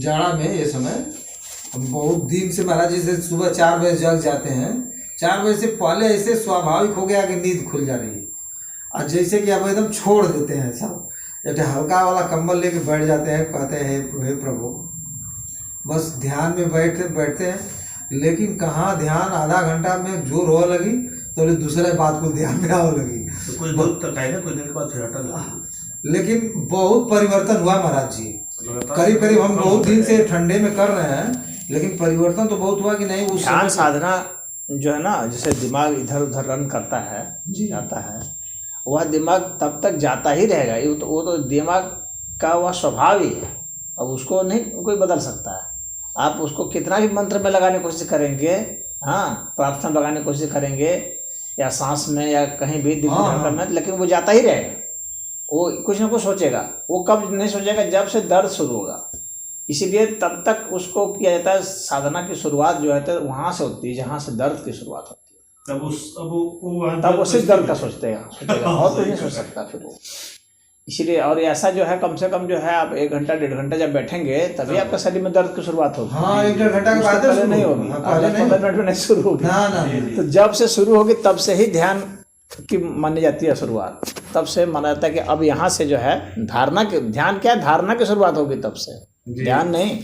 जाड़ा में ये समय हम बहुत दिन से महाराज जी से सुबह 4 बजे जग जाते हैं। 4 बजे से पहले ऐसे स्वाभाविक हो गया कि नींद खुल जा रही है, और जैसे कि अब एकदम छोड़ देते हैं सब, जैसे हल्का वाला कंबल लेके बैठ जाते हैं, कहते हैं हे प्रभु, बस ध्यान में बैठते हैं। लेकिन कहाँ ध्यान, आधा घंटा में जोर हो लगी तो दूसरे बात को ध्यान में आओ लगी, तो कुछ दूर तक आएगा, कुछ दिन के बाद फिर हटा लगा। लेकिन बहुत परिवर्तन हुआ महाराज जी। करीब करीब हम बहुत दिन से ठंडे में कर रहे हैं, लेकिन परिवर्तन तो बहुत हुआ कि नहीं। उस ध्यान साधना जो है ना, जैसे दिमाग इधर उधर रन करता है, जाता है, वह दिमाग तब तक जाता ही रहेगा। वो तो दिमाग का वह स्वभाव ही है, अब उसको नहीं कोई बदल सकता है। आप उसको कितना भी मंत्र में लगाने की कोशिश करेंगे, हाँ, प्रार्थना लगाने की कोशिश करेंगे, या सांस में या कहीं भी दिव्य ध्यान करना, लेकिन वो जाता ही रहेगा। वो कुछ ना कुछ सोचेगा। वो कब नहीं सोचेगा? जब से दर्द शुरू होगा। इसीलिए तब तक उसको किया जाता है, साधना की शुरुआत जो है तो वहाँ से होती है जहाँ से दर्द की शुरुआत होती है। तब वो सिर्फ दर्द का सोचेगा और कुछ नहीं सोच सकता फिर वो। इसीलिए, और ऐसा जो है, कम से कम जो है आप 1 घंटा 1.5 घंटा जब बैठेंगे तभी आपका शरीर में दर्द की शुरुआत होगी। हाँ, 1-1.5 घंटा के बाद पहले नहीं होगी, 15 मिनट में नहीं शुरू होगी। तो जब से शुरू होगी तब से ही ध्यान की मानी जाती है शुरुआत। तब से माना जाता है कि अब यहाँ से जो है धारणा के, ध्यान क्या है, धारणा की शुरुआत होगी। तब से ध्यान नहीं,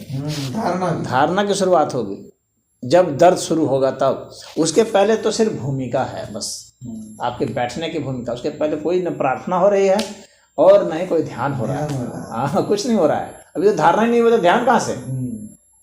धारणा की शुरुआत होगी जब दर्द शुरू होगा तब। उसके पहले तो सिर्फ भूमिका है, बस आपके बैठने की भूमिका। उसके पहले कोई न प्रार्थना हो रही है और न ही कोई ध्यान हो रहा है। हाँ, कुछ नहीं हो रहा है। अभी तो धारणा ही नहीं हुई तो ध्यान कहाँ से?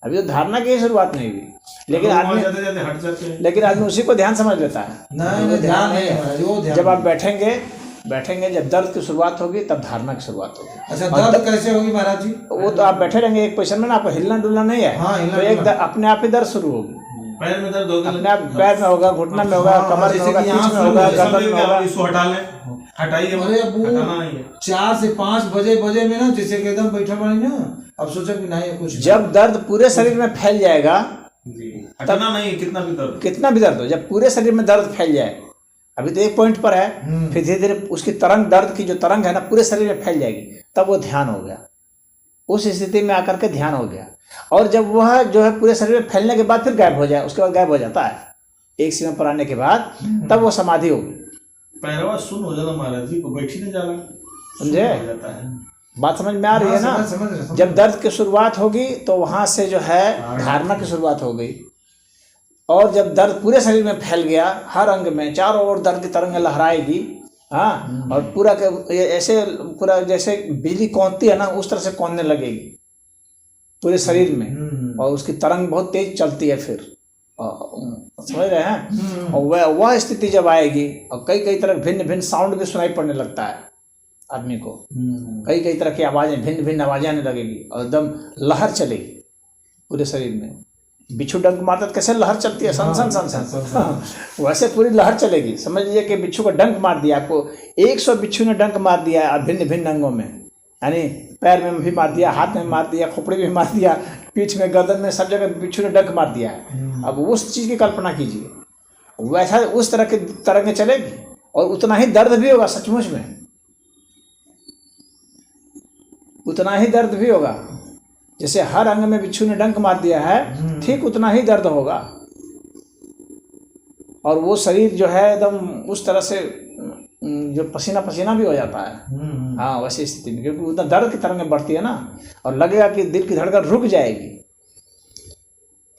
अभी तो धारणा की शुरुआत नहीं हुई। लेकिन आदमी उसी को ध्यान समझ लेता है। नहीं, ध्यान नहीं। जब आप बैठेंगे, जब दर्द की शुरुआत होगी तब धारणा की शुरुआत होगी। अच्छा, दर्द कैसे होगी महाराज जी? वो तो आप बैठे रहेंगे एक पोजीशन में ना, आपको हिलना डुलना नहीं है। हाँ, तो एक अपने आप ही दर्द शुरू होगी। पैर में दर्द होगा, अपने आप पैर में होगा, घुटना में होगा, कमर में होगा, पीठ में होगा, गर्दन में होगा। इसको हटा लें, हटाइए, हटाना नहीं है। 4 से 5 बजे में ना, जैसे कि एकदम बैठा पड़ी ना, अब सोचा कि नहीं कुछ। जब दर्द पूरे शरीर में फैल जाएगा, हटाना नहीं, कितना भी दर्द हो, जब पूरे शरीर में दर्द फैल जाए, अभी तो एक पॉइंट पर है, फिर धीरे धीरे उसकी तरंग, दर्द की जो तरंग है ना, पूरे शरीर में फैल जाएगी, तब वो ध्यान हो गया। उस स्थिति में आकर के ध्यान हो गया। और जब वह जो है पूरे शरीर में फैलने के बाद फिर गायब हो जाए, उसके बाद गायब हो जाता है एक सीमा पर आने के बाद, तब वो समाधि होगी। पैरवा सुन हो जाता महाराज जी को, बैठ ही नहीं जा रहा, समझे? बात समझ में आ रही है ना? जब दर्द की शुरुआत होगी तो वहां से जो है धारणा की शुरुआत हो गई। और जब दर्द पूरे शरीर में फैल गया, हर अंग में चारों ओर दर्द की तरंगें लहराएगी, हाँ, और पूरा ऐसे पूरा जैसे बिजली कौनती है ना, उस तरह से कौनने लगेगी पूरे शरीर में, और उसकी तरंग बहुत तेज चलती है फिर, समझ रहे हैं? और वह स्थिति जब आएगी और कई तरह भिन्न भिन्न साउंड भी सुनाई पड़ने लगता है आदमी को, कई तरह की आवाजें, भिन्न भिन्न आवाजें आने लगेगी, और एकदम लहर चलेगी पूरे शरीर में। बिच्छू डंक मारता तो कैसे लहर चलती है, सन सन सन सन, वैसे पूरी लहर चलेगी। समझ लीजिए कि बिच्छू का डंक मार दिया आपको, 100 बिच्छू ने डंक मार दिया है भिन्न भिन्न अंगों में, यानी पैर में भी मार दिया, हाथ में मार दिया, खोपड़ी में मार दिया, पीठ में, गर्दन में, सब जगह बिच्छू ने डंक मार दिया है। अब उस चीज़ की कल्पना कीजिए, वैसा उस तरह की तरंगें चलेगी, और उतना ही दर्द भी होगा, सचमुच में उतना ही दर्द भी होगा। जैसे हर अंग में बिच्छू ने डंक मार दिया है, ठीक उतना ही दर्द होगा। और वो शरीर जो है एकदम उस तरह से जो पसीना पसीना भी हो जाता है। हाँ, वैसी स्थिति में, क्योंकि उतना दर्द की तरंगें बढ़ती है ना, और लगेगा कि दिल की धड़कन रुक जाएगी।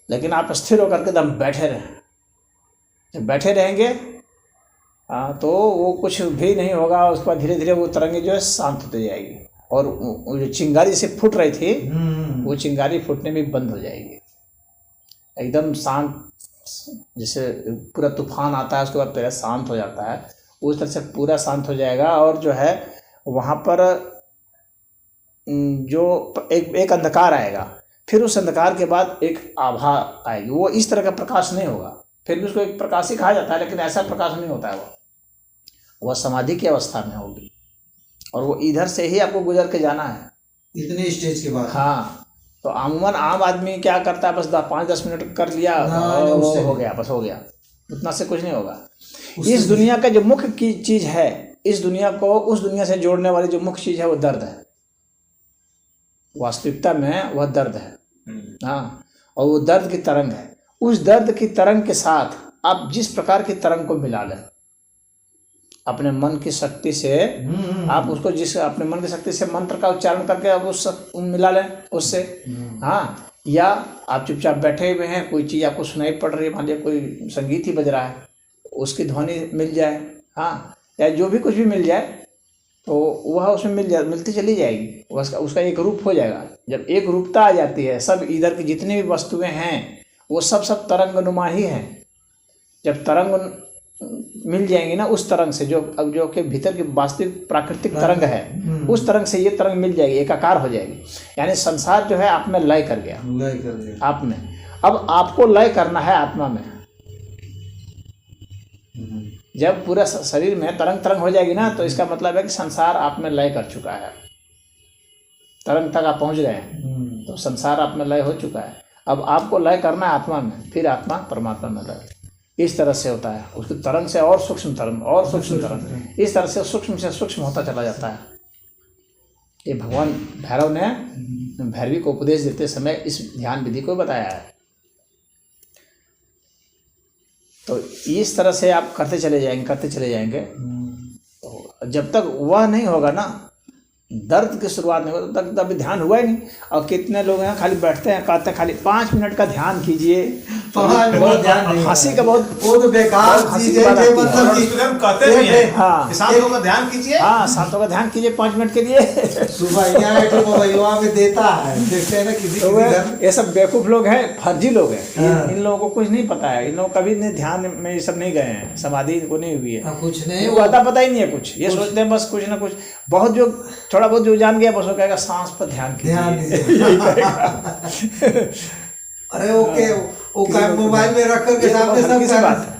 लेकिन आप स्थिर होकर के दम बैठे रहें। जब बैठे रहेंगे, हाँ, तो वो कुछ भी नहीं होगा। उसके बाद धीरे धीरे वो तरंगें जो है शांत होती जाएगी, और वो जो चिंगारी से फूट रही थी, वो चिंगारी फूटने में बंद हो जाएगी, एकदम शांत। जैसे पूरा तूफान आता है, उसके बाद पहले शांत हो जाता है, उस तरह से पूरा शांत हो जाएगा। और जो है वहाँ पर जो एक अंधकार आएगा, फिर उस अंधकार के बाद एक आभा आएगी। वो इस तरह का प्रकाश नहीं होगा, फिर भी उसको एक प्रकाश ही कहा जाता है, लेकिन ऐसा प्रकाश नहीं होता है। वह समाधि की अवस्था में होगी, और वो इधर से ही आपको गुजर के जाना है इतने स्टेज के बाद। हाँ, तो अमूमन आम आदमी क्या करता है, बस 5-10 मिनट कर लिया, हो गया, बस हो गया, उतना से कुछ नहीं होगा। इस दुनिया का जो मुख्य की चीज़ है, इस दुनिया को उस दुनिया से जोड़ने वाली जो मुख्य चीज़ है, वो दर्द है। वास्तविकता में वह दर्द है। हाँ, और वो दर्द की तरंग है। उस दर्द की तरंग के साथ आप जिस प्रकार की तरंग को मिला लें अपने मन की शक्ति से, आप उसको जिस अपने मन की शक्ति से मंत्र का उच्चारण करके आप उस मिला लें उससे। हाँ, या आप चुपचाप बैठे हुए हैं, कोई चीज़ आपको सुनाई पड़ रही है, मान लिया कोई संगीत ही बज रहा है, उसकी ध्वनि मिल जाए, हाँ, या जो भी कुछ भी मिल जाए तो वह उसमें मिलती चली जाएगी, उसका एक रूप हो जाएगा। जब एक रूपता आ जाती है, सब इधर की जितनी भी वस्तुएं हैं वो सब तरंगनुमा ही हैं। जब तरंग मिल जाएंगी ना उस तरंग से, जो के भीतर की वास्तविक प्राकृतिक तरंग है, उस तरंग से ये तरंग मिल जाएगी, एकाकार हो जाएगी। यानी संसार जो है आप में लय कर गया, आप में। अब आपको लय करना है आत्मा में। जब पूरा शरीर में तरंग हो जाएगी ना, तो इसका मतलब है कि संसार आप में लय कर चुका है, तरंग तक आप पहुंच गए हैं, तो संसार आप में लय हो चुका है। अब आपको लय करना है आत्मा में, फिर आत्मा परमात्मा में लय। इस तरह से होता है, उसकी तरंग से और सूक्ष्म तरंग और सूक्ष्म तरंग, इस तरह से सूक्ष्म होता चला जाता है। ये भगवान भैरव ने भैरवी को उपदेश देते समय इस ध्यान विधि को बताया है। तो इस तरह से आप करते चले जाएंगे तो जब तक वह नहीं होगा ना, दर्द की शुरुआत नहीं होगा तब तक ध्यान हुआ ही नहीं। और कितने लोग हैं खाली बैठते हैं, कहते हैं खाली 5 मिनट का ध्यान कीजिए, हंसी का बहुत वो तो बेकार चीज है, मतलब कि कहते भी हैं हाँ, सांसों का ध्यान कीजिए, हाँ, सांसों का ध्यान कीजिए 5 मिनट के लिए। सुबह यहाँ एक मोबाइलवा में देता है, देखते हैं ना किसी तो ये सब बेवकूफ लोग हैं, फर्जी लोग हैं। इन लोगों को कुछ नहीं पता है, इन लोग कभी नहीं ध्यान में ये सब नहीं गए हैं, समाधि इनको नहीं हुई है, कुछ नहीं, वो पता ही नहीं है कुछ। ये सोचते हैं बस कुछ ना कुछ, बहुत जो थोड़ा बहुत जो जान गया बस वो कहेगा सांस पर ध्यान दीजिए। अरे ओके, वो मोबाइल में रख कर के सामने सब बात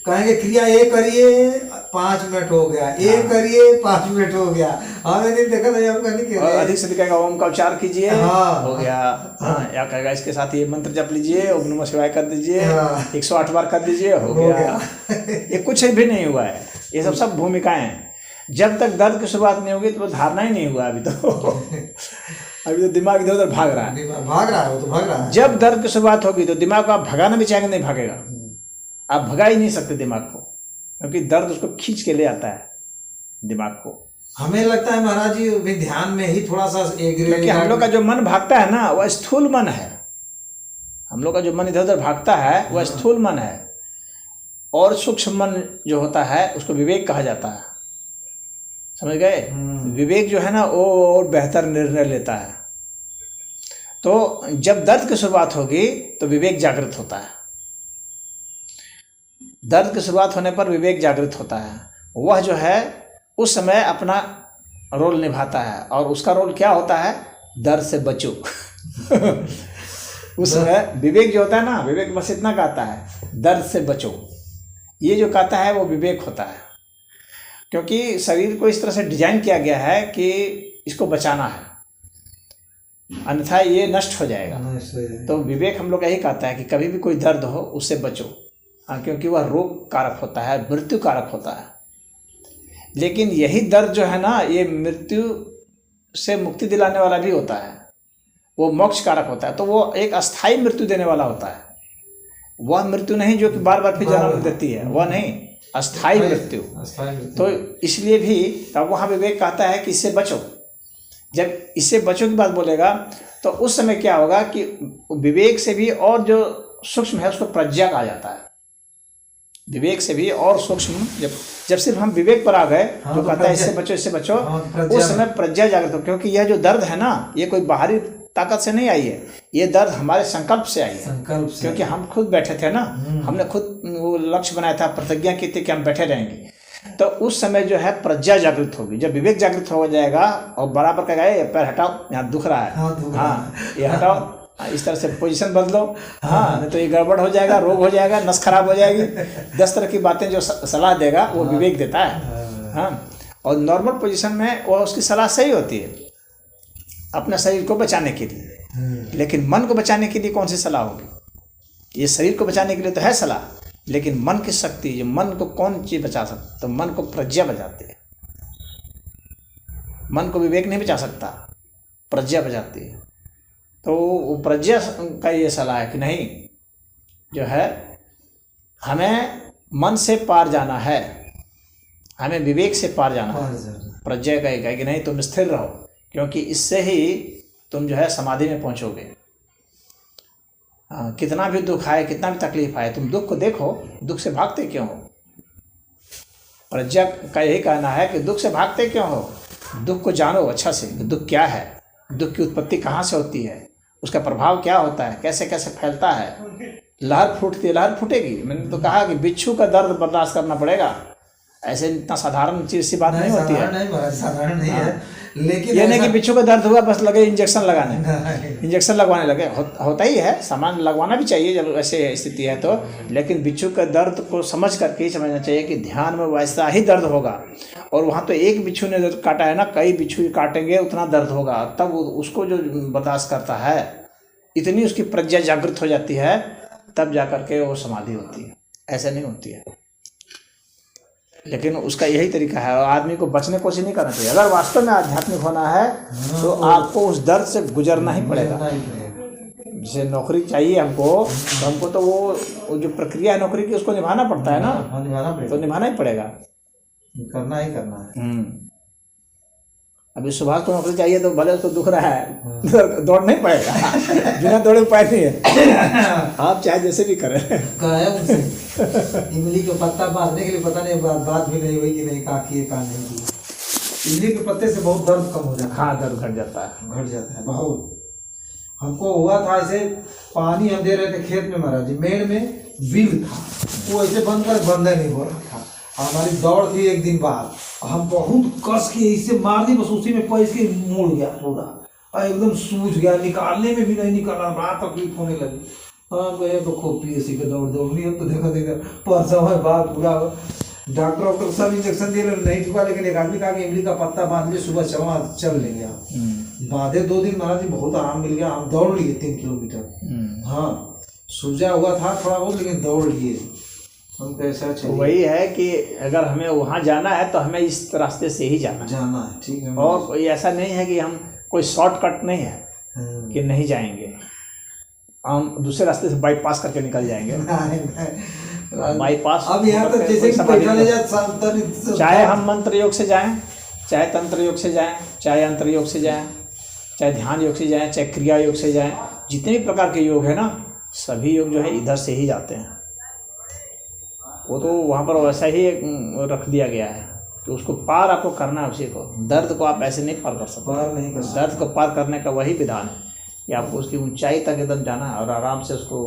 कहेंगे, क्रिया ये करिए 5 मिनट हो गया, ये करिए 5 मिनट हो गया। हमने दिन देखा था जब कहने के अधिक से कहेगा ओम का उच्चार कीजिए, हो गया। हाँ, या कहेगा इसके साथ ये मंत्र जप लीजिए, ओम नमः शिवाय कर दीजिए, 108 बार कर दीजिए, हो गया। ये कुछ भी नहीं हुआ है, ये सब भूमिकाएं हैं। जब तक दर्द की शुरुआत नहीं होगी तो धारणा ही नहीं हुआ अभी तो। अभी तो दिमाग इधर उधर भाग रहा है, वो तो भाग रहा है। जब दर्द की शुरुआत होगी तो दिमाग को आप भगाना भी चाहेंगे नहीं भागेगा, आप भगा ही नहीं सकते दिमाग को, क्योंकि दर्द उसको खींच के ले आता है दिमाग को। हमें लगता है महाराज जी भी ध्यान में ही थोड़ा सा क्योंकि हम लोग का जो मन भागता है ना वह स्थूल मन है। हम लोग का जो मन इधर उधर भागता है वह स्थूल मन है, और सूक्ष्म मन जो होता है उसको विवेक कहा जाता है। समझ गए? विवेक जो है ना वो और बेहतर निर्णय लेता है। तो जब दर्द की शुरुआत होगी तो विवेक जागृत होता है। दर्द की शुरुआत होने पर विवेक जागृत होता है, वह जो है उस समय अपना रोल निभाता है। और उसका रोल क्या होता है? दर्द से बचो। उस समय विवेक जो होता है ना, विवेक बस इतना कहता है, दर्द से बचो। ये जो कहता है वो विवेक होता है, क्योंकि शरीर को इस तरह से डिजाइन किया गया है कि इसको बचाना है, अन्यथा ये नष्ट हो जाएगा। तो विवेक हम लोग यही कहता है कि कभी भी कोई दर्द हो उससे बचो, हाँ, क्योंकि वह रोग कारक होता है, मृत्यु कारक होता है। लेकिन यही दर्द जो है ना, ये मृत्यु से मुक्ति दिलाने वाला भी होता है, वो मोक्ष कारक होता है। तो वो एक अस्थाई मृत्यु देने वाला होता है, वह मृत्यु नहीं जो कि बार बार फिर जन्म देती है, वह नहीं, अस्थाई मृत्यु। तो इसलिए भी तब वहाँ विवेक कहता है कि इससे बचो। जब इससे बचो की बात बोलेगा तो उस समय क्या होगा कि विवेक से भी और जो सूक्ष्म है उसको प्रज्ञा कहा जाता है। विवेक से भी और सूक्ष्म, जब सिर्फ हम विवेक पर आ गए जो कहता है इससे बचो इससे बचो, उस समय प्रज्ञा जागृत हो। क्योंकि यह जो दर्द है ना, ये कोई बाहरी ताकत से नहीं आई है, ये दर्द हमारे संकल्प से आई है। क्योंकि हम खुद बैठे थे ना, हमने खुद वो लक्ष्य बनाया था, प्रतिज्ञा की थी कि हम बैठे रहेंगे। तो उस समय जो है प्रज्ञा जागृत होगी। जब विवेक जागृत हो जाएगा और बराबर कहेगा ये पैर हटाओ, यहाँ दुख रहा है, हाँ ये हटाओ, इस तरह से पोजीशन बदलो, हाँ नहीं तो ये गड़बड़ हो जाएगा, रोग हो जाएगा, नस खराब हो जाएगी। 10 तरह की बातें जो सलाह देगा वो विवेक देता है, हाँ। और नॉर्मल पोजीशन में वो उसकी सलाह सही होती है अपने शरीर को बचाने के लिए। लेकिन मन को बचाने के लिए कौन सी सलाह होगी? ये शरीर को बचाने के लिए तो है सलाह, लेकिन मन की शक्ति, जो मन को कौन चीज़ बचा सकता? तो मन को प्रज्ञा बचाती है। मन को विवेक नहीं बचा सकता, प्रज्ञा बचाती है। तो वो प्रज्ञा का ये सलाह है कि नहीं, जो है हमें मन से पार जाना है, हमें विवेक से पार जाना है। प्रज्ञा का एक है कि नहीं, तुम स्थिर रहो, क्योंकि इससे ही तुम जो है समाधि में पहुंचोगे। कितना भी दुख आए, कितना भी तकलीफ आए, तुम दुख को देखो, दुख से भागते क्यों हो। प्रज्ञा का यही कहना है कि दुख से भागते क्यों हो, दुख को जानो अच्छा से, दुख क्या है, दुख की उत्पत्ति कहाँ से होती है, उसका प्रभाव क्या होता है, कैसे कैसे फैलता है। लहर फूटती है, लहर फूटेगी। मैंने तो कहा कि बिच्छू का दर्द बर्दाश्त करना पड़ेगा, ऐसे इतना साधारण चीज सी बात नहीं होती है। साधारण नहीं है, लेकिन ये नहीं कि बिच्छू का दर्द हुआ बस लगे इंजेक्शन लगाने, इंजेक्शन लगवाने लगे। होता ही है, सामान लगवाना भी चाहिए जब ऐसे स्थिति है तो, लेकिन बिच्छू का दर्द को समझ करके ही समझना चाहिए कि ध्यान में वैसा ही दर्द होगा। और वहाँ तो एक बिच्छू ने काटा है ना, कई बिच्छू काटेंगे उतना दर्द होगा, तब उसको जो बर्दाश्त करता है, इतनी उसकी प्रज्ञा जागृत हो जाती है, तब जा करके वो समाधि होती है, ऐसे नहीं होती है। लेकिन उसका यही तरीका है, आदमी को बचने कोशिश नहीं करना चाहिए। अगर वास्तव में आध्यात्मिक होना है तो आपको उस दर्द से गुजरना ही पड़ेगा। जैसे नौकरी चाहिए हमको, तो हमको तो वो जो प्रक्रिया है नौकरी की, उसको निभाना पड़ता है ना, तो निभाना ही पड़ेगा, करना ही करना है। अभी सुभाष को नौकरी चाहिए तो भले उसको दुख रहा है, दौड़ नहीं पाएगा, बिना दौड़े उपाय नहीं है। आप चाहे जैसे भी करें। कहा उनसे इमली के पत्ता बांधने के लिए, पता नहीं बात भी नहीं हुई कि नहीं, कहा कि कहा नहीं की। इमली के पत्ते से बहुत दर्द कम हो जाता है। हाँ, दर्द घट जाता है बहुत। हमको हुआ था ऐसे, पानी हम दे रहे थे खेत में महाराज जी, मेड़ में बिल था, वो ऐसे बंद नहीं हो रहा था। हमारी दौड़ थी एक दिन बाद, हम बहुत कस के इससे मार दी, बस उसी में पैस के मुड़ गया पूरा, और एकदम सूझ गया, निकालने में भी नहीं निकल रहा, बड़ा तकलीफ होने लगी। हम गए तो खूब पीएससी के दौड़नी, हम तो देखा परसों है बाद पूरा डॉक्टर सब इंजेक्शन दिए, नहीं चुका। लेकिन एक आदमी कहा कि इमली का पत्ता बांध लिए, सुबह चल लेंगे आप। बांधे 2 दिन महाराज जी, बहुत आराम मिल गया, हम दौड़ लिए 3 किलोमीटर। हाँ, सूजा हुआ था थोड़ा बहुत, लेकिन दौड़ लिए। वही है कि अगर हमें वहाँ जाना है तो हमें इस रास्ते से ही जाना है, ठीक है। और कोई ऐसा नहीं है कि हम कोई शॉर्टकट नहीं है कि नहीं जाएंगे, हम दूसरे रास्ते से बाईपास करके निकल जाएंगे। बाईपास अब यहाँ तो जैसे चाहे हम मंत्र योग से जाएं, चाहे तंत्र योग से जाएं, चाहे अंतर योग से जाएं, चाहे ध्यान योग से जाएं, चाहे क्रिया योग से जाएं, जितने भी प्रकार के योग है ना, सभी योग जो है इधर से ही जाते हैं। वो तो वहाँ पर वैसा ही रख दिया गया है, तो उसको पार आपको करना है उसी को। दर्द को आप ऐसे नहीं पार कर सकते, पार नहीं कर सकते। दर्द को पार करने का वही विधान है कि आपको उसकी ऊंचाई तक एकदम जाना है और आराम से उसको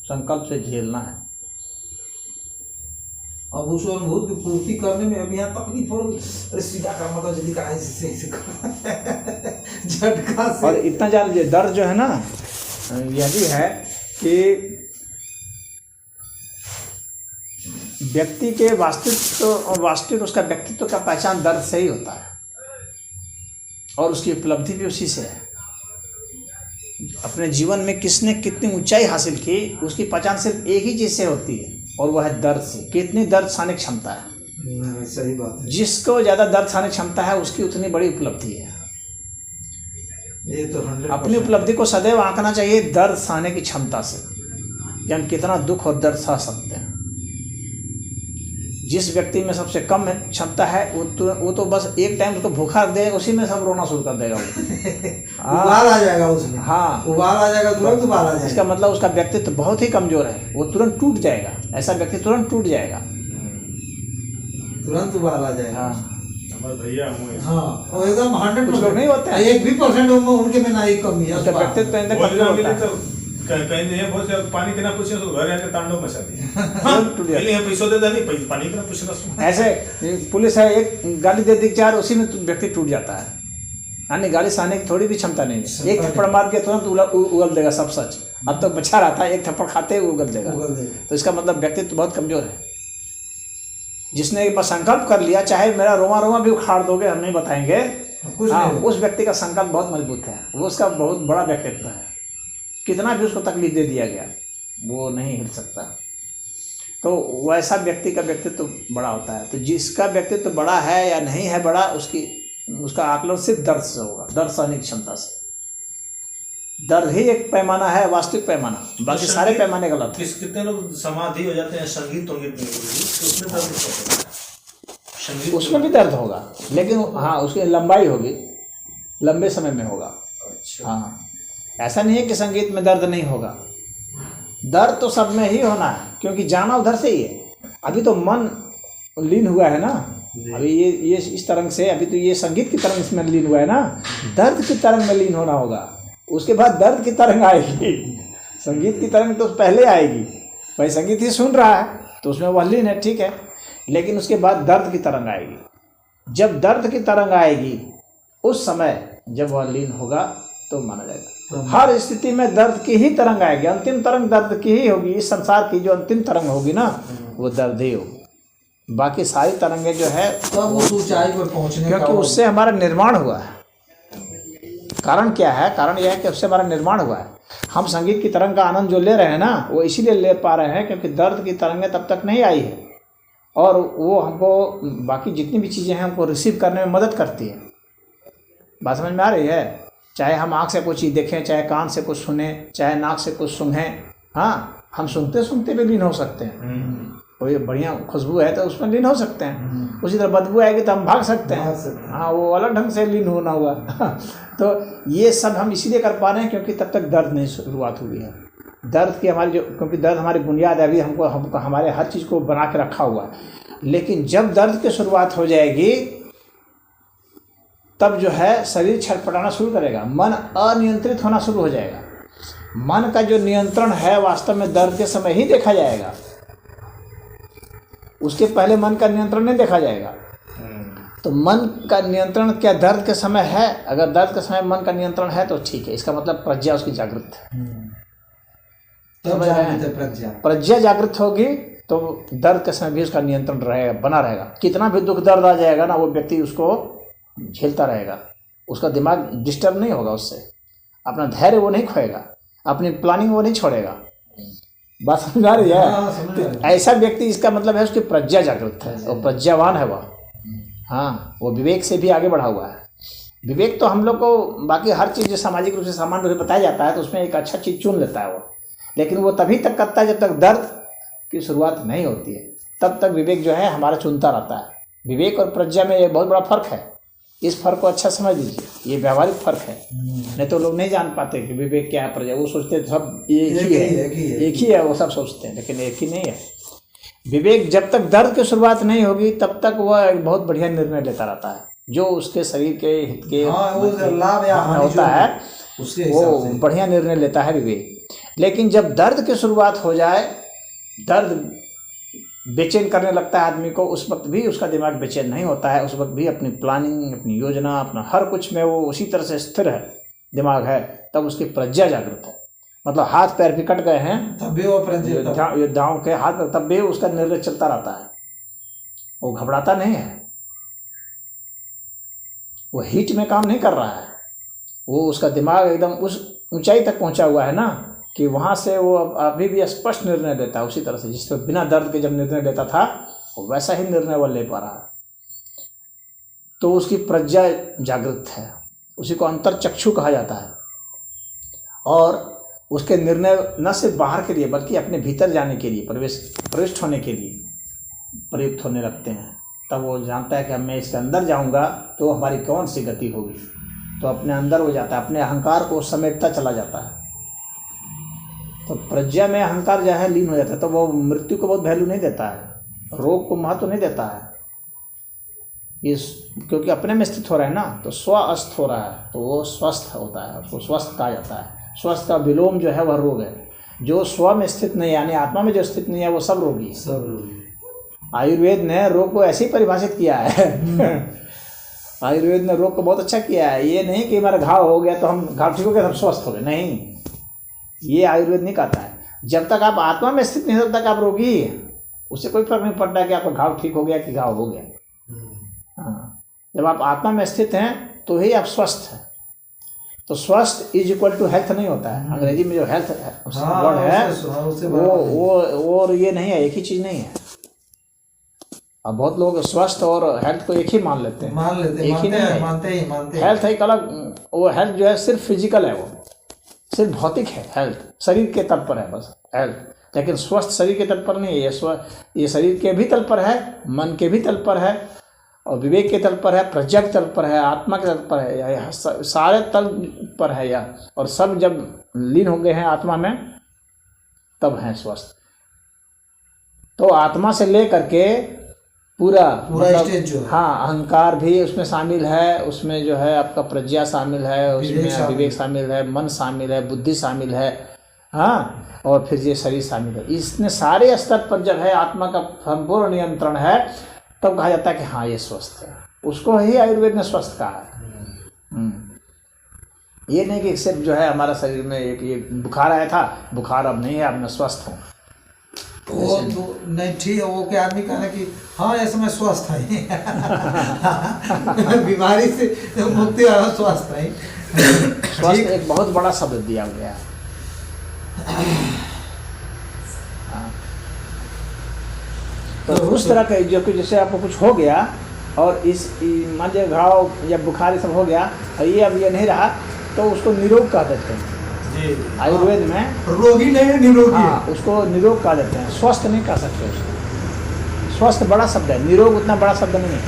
संकल्प से झेलना है। अब उस अनुभूत की पूर्ति करने में अब यहाँ तकलीफ हो रही, अरे सीधा कर मतलब जल्दी का ऐसे झटका से। और इतना ज़्यादा दर्द जो है ना, यह भी है कि व्यक्ति के वास्तविक उसका व्यक्तित्व का पहचान दर्द से ही होता है, और उसकी उपलब्धि भी उसी से है। अपने जीवन में किसने कितनी ऊंचाई हासिल की, उसकी पहचान सिर्फ एक ही चीज़ से होती है, और वह है दर्द से। कितनी दर्द सहने की क्षमता है, सही बात है। जिसको ज़्यादा दर्द सहने की क्षमता है उसकी उतनी बड़ी उपलब्धि है। ये तो 100% अपनी उपलब्धि को सदैव आंकना चाहिए दर्द सहने की क्षमता से, कि हम कितना दुख और दर्द सह सकते हैं। जिस व्यक्ति में सबसे कम क्षमता है वो तो बस एक टाइम उसको भूखा रख देगा, उसी में सब रोना शुरू कर देगा। उबाल आ जाएगा उसमें। हाँ, उबाल आ जाएगा, तुरंत उबाल आ जाएगा। इसका मतलब उसका व्यक्तित्व बहुत ही कमजोर है, वो तुरंत टूट जाएगा। ऐसा व्यक्ति तुरंत टूट जाएगा, तुरंत उबाल आ जाएगा। हाँ भैया, हाँ, वो एकदम 100% नहीं होते हैं, 1% उनके में ना ही कमी है। उसका व्यक्तित्व कहीं नहीं बहुत से पानी के ना पूछे तो घर आके तांडव मचा दिया। पैसों दे नहीं, पानी के ना पूछना। ऐसे पुलिस है, एक गाली दे दी 4, उसी में व्यक्ति टूट जाता है। यानी गाली सहने की थोड़ी भी क्षमता नहीं है। एक थप्पड़ मार के तुरंत उगल देगा सब सच। अब तक बचा रहा था, एक थप्पड़ खाते ही उगल देगा। तो इसका मतलब व्यक्तित्व बहुत कमजोर है। जिसने एक बार संकल्प कर लिया, चाहे मेरा रोमा भी उखाड़ दोगे, हम नहीं बताएंगे, हाँ, उस व्यक्ति का संकल्प बहुत मजबूत है, वो उसका बहुत बड़ा व्यक्तित्व है। कितना भी उसको तकलीफ दे दिया गया, वो नहीं हिल सकता। तो वैसा व्यक्ति का व्यक्तित्व बड़ा होता है। तो जिसका व्यक्तित्व बड़ा है या नहीं है बड़ा, उसका आकलन सिर्फ दर्द से होगा, दर्द सहने की क्षमता से। दर्द ही एक पैमाना है, वास्तविक पैमाना, बाकी सारे पैमाने गलत है। कितने लोग समाधि हो जाते हैं संगीत में, तो उसमें दर्द होता है? संगीत उसमें भी दर्द होगा, लेकिन हाँ उसकी लंबाई होगी, लंबे समय में होगा। अच्छा। हाँ, ऐसा नहीं है कि संगीत में दर्द नहीं होगा, दर्द तो सब में ही होना है, क्योंकि जाना उधर से ही है। अभी तो मन लीन हुआ है ना, अभी ये इस तरंग से, अभी तो ये संगीत की तरंग इसमें लीन हुआ है ना, दर्द की तरंग में लीन होना होगा, उसके बाद दर्द की तरंग आएगी। संगीत की तरंग तो पहले आएगी, भाई संगीत ही सुन रहा है तो उसमें वह लीन है, ठीक है, लेकिन उसके बाद दर्द की तरंग आएगी। जब दर्द की तरंग आएगी उस समय जब वह लीन होगा तो माना जाएगा। हर स्थिति में दर्द की ही तरंग आएगी, अंतिम तरंग दर्द की ही होगी। इस संसार की जो अंतिम तरंग होगी ना, वो दर्द ही होगी, बाकी सारी तरंगें जो है तब उस ऊंचाई पर पहुंचने का, क्योंकि उससे हमारा निर्माण हुआ है। कारण क्या है? कारण यह है कि उससे हमारा निर्माण हुआ है। हम संगीत की तरंग का आनंद जो ले रहे हैं ना, वो इसीलिए ले पा रहे हैं क्योंकि दर्द की तरंगें तब तक नहीं आई है, और वो हमको बाकी जितनी भी चीज़ें हैं हमको रिसीव करने में मदद करती है। बात समझ में आ रही है? चाहे हम आँख से कुछ चीज़ देखें, चाहे कान से कुछ सुने, चाहे नाक से कुछ सूंघें, हाँ हम सुनते सुनते भी लीन हो सकते हैं। कोई बढ़िया खुशबू है तो उसमें लीन हो सकते हैं, उसी तरह बदबू आएगी तो हम भाग सकते हैं, हाँ वो अलग ढंग से लीन होना हुआ। तो ये सब हम इसीलिए कर पा रहे हैं क्योंकि तब तक दर्द नहीं शुरुआत हुई है। दर्द की हमारी जो, क्योंकि दर्द हमारी बुनियाद है, अभी हमको हमारे हर चीज़ को बना के रखा हुआ है, लेकिन जब दर्द की शुरुआत हो जाएगी तब जो है शरीर छटपटाना शुरू करेगा, मन अनियंत्रित होना शुरू हो जाएगा। मन का जो नियंत्रण है वास्तव में दर्द के समय ही देखा जाएगा, उसके पहले मन का नियंत्रण नहीं देखा जाएगा। तो मन का नियंत्रण क्या दर्द के समय है? अगर दर्द के समय मन का नियंत्रण है तो ठीक है, इसका मतलब प्रज्ञा उसकी जागृत है। तब जागृत है प्रज्ञा। प्रज्ञा जागृत होगी तो दर्द के समय भी उसका नियंत्रण रहेगा, बना रहेगा। कितना भी दुख दर्द आ जाएगा ना, वो व्यक्ति उसको झेलता रहेगा, उसका दिमाग डिस्टर्ब नहीं होगा, उससे अपना धैर्य वो नहीं खोएगा, अपनी प्लानिंग वो नहीं छोड़ेगा। बात समझ आ रही है? तो ऐसा व्यक्ति, इसका मतलब है उसकी प्रज्ञा जागृत है, वो प्रज्ञावान है वह, हाँ वो विवेक से भी आगे बढ़ा हुआ है। विवेक तो हम लोग को बाकी हर चीज़ जो सामाजिक रूप से सामान्य रूप से बताया जाता है तो उसमें एक अच्छा चीज़ चुन लेता है वो, लेकिन वो तभी तक करता है जब तक दर्द की शुरुआत नहीं होती है, तब तक विवेक जो है हमारा चुनता रहता है। विवेक और प्रज्ञा में ये बहुत बड़ा फर्क है, इस फर्क को अच्छा समझ लीजिए, ये व्यवहारिक फर्क है। नहीं तो लोग नहीं जान पाते कि विवेक क्या है, प्रज्ञा, वो सोचते सब एक ही है, वो सब सोचते हैं, लेकिन एक ही नहीं है। विवेक जब तक दर्द की शुरुआत नहीं होगी तब तक वह एक बहुत बढ़िया निर्णय लेता रहता है, जो उसके शरीर के हित के लाभ या हानि होता है उसके वो बढ़िया निर्णय लेता है विवेक। लेकिन जब दर्द की शुरुआत हो जाए, दर्द बेचैन करने लगता है आदमी को, उस वक्त भी उसका दिमाग बेचैन नहीं होता है, उस वक्त भी अपनी प्लानिंग, अपनी योजना, अपना हर कुछ में वो उसी तरह से स्थिर है, दिमाग है, तब उसकी प्रज्ञा जागृत है। मतलब हाथ पैर भी कट गए हैं तब भी वो प्रज्ञा, योद्धाओं के हाथ पैर, तब भी उसका निर्णय चलता रहता है, वो घबराता नहीं है, वो हीट में काम नहीं कर रहा है, वो उसका दिमाग एकदम उस ऊंचाई तक पहुंचा हुआ है ना कि वहाँ से वो अभी भी स्पष्ट निर्णय लेता है, उसी तरह से जिस तरह बिना दर्द के जब निर्णय लेता था वैसा ही निर्णय वो ले पा रहा है। तो उसकी प्रज्ञा जागृत है, उसी को अंतर चक्षु कहा जाता है, और उसके निर्णय न सिर्फ बाहर के लिए बल्कि अपने भीतर जाने के लिए, प्रविष्ट होने के लिए प्रयुक्त होने लगते हैं। तब वो जानता है कि मैं इसके अंदर जाऊंगा तो हमारी कौन सी गति होगी, तो अपने अंदर हो जाता है, अपने अहंकार को समेटता चला जाता है। तो प्रज्ञा में अहंकार जो है लीन हो जाता है, तो वो मृत्यु को बहुत वैल्यू नहीं देता है, रोग को महत्व नहीं देता है, इस क्योंकि अपने में स्थित हो रहा है ना, तो स्वस्थ हो रहा है, तो वो स्वस्थ होता है, उसको स्वस्थ कहा जाता है। स्वस्थ का विलोम जो है वह रोग है, जो स्व में स्थित नहीं, यानी आत्मा में जो स्थित नहीं है वो सब रोगी है। सब रोगी। आयुर्वेद ने रोग को ऐसे ही परिभाषित किया है। आयुर्वेद ने रोग को बहुत अच्छा किया है, ये नहीं कि हमारा घाव हो गया तो हम घाव ठीक हो गया हम स्वस्थ हो गए, नहीं, ये आयुर्वेद नहीं कहता है। जब तक आप आत्मा में स्थित नहीं तब तक आप रोगी ही है, उससे कोई फर्क नहीं पड़ता कि आपका घाव ठीक हो गया कि घाव हो गया। हाँ, जब आप आत्मा में स्थित हैं तो ही आप स्वस्थ हैं। तो स्वस्थ इज इक्वल टू हेल्थ नहीं होता है, अंग्रेजी में जो हेल्थ वर्ड है वो और ये नहीं है, एक ही चीज़ नहीं है। अब बहुत लोग स्वस्थ और हेल्थ को एक ही मान लेते हैं, मानते हैं। हेल्थ एक अलग, वो हेल्थ जो है सिर्फ फिजिकल है, वो सिर्फ भौतिक है हेल्थ, शरीर के तल पर है बस हेल्थ, लेकिन स्वस्थ शरीर के तल पर नहीं है। ये शरीर के भी तल पर है, मन के भी तल पर है, और विवेक के तल पर है, प्रज्ञा के तल पर है, आत्मा के तल पर है, यह सारे तल पर है यह। और सब जब लीन हो गए हैं आत्मा में तब हैं स्वस्थ। तो आत्मा से ले करके पूरा स्टेज जो है, हाँ, अहंकार भी उसमें शामिल है, उसमें जो है आपका प्रज्ञा शामिल है, उसमें विवेक शामिल है, मन शामिल है, बुद्धि शामिल है, हाँ, और फिर ये शरीर शामिल है। इसने सारे स्तर पर जब है आत्मा का संपूर्ण नियंत्रण है, तब कहा जाता है कि हाँ ये स्वस्थ है। उसको ही आयुर्वेद ने स्वस्थ कहा है। ये नहीं कि सिर्फ जो है हमारा शरीर में एक ये बुखार आया था, बुखार अब नहीं है, अब मैं स्वस्थ हूँ। वो तो नहीं ठीक है, वो क्या आदमी कहना कि हाँ ऐसे मैं स्वस्थ है बीमारी से मुक्ति वाला स्वस्थ है। स्वस्थ एक बहुत बड़ा शब्द दिया गया है। तो उस तरह का जो कि जैसे आपको कुछ हो गया और इस मान लीजिए घाव या बुखार सब हो गया और ये अब ये नहीं रहा, तो उसको निरोग कह देते हैं आयुर्वेद में। रोगी नहीं है, निरोगी। हाँ, उसको निरोग कह देते हैं, स्वस्थ नहीं कह सकते उसको। स्वस्थ बड़ा शब्द है, निरोग उतना बड़ा शब्द नहीं है।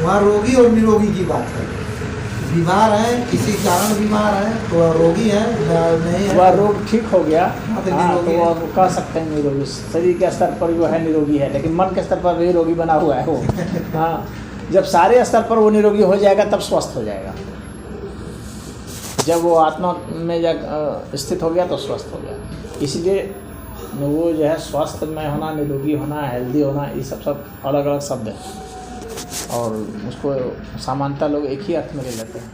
वहाँ रोगी और निरोगी की बात है। बीमार है, किसी कारण बीमार है तो रोगी है, नहीं है वह रोग ठीक हो गया, तो तो वो कह सकते हैं निरोगी। शरीर के स्तर पर वो है निरोगी है, लेकिन मन के स्तर पर भी रोगी बना हुआ है वो। हाँ, जब सारे स्तर पर वो निरोगी हो जाएगा तब स्वस्थ हो जाएगा। जब वो आत्मा में स्थित हो गया तो स्वस्थ हो गया। इसलिए वो जो है स्वस्थ में होना, निरोगी होना, हेल्दी होना, ये सब अलग अलग शब्द हैं और उसको सामान्यतः लोग एक ही अर्थ में ले लेते हैं।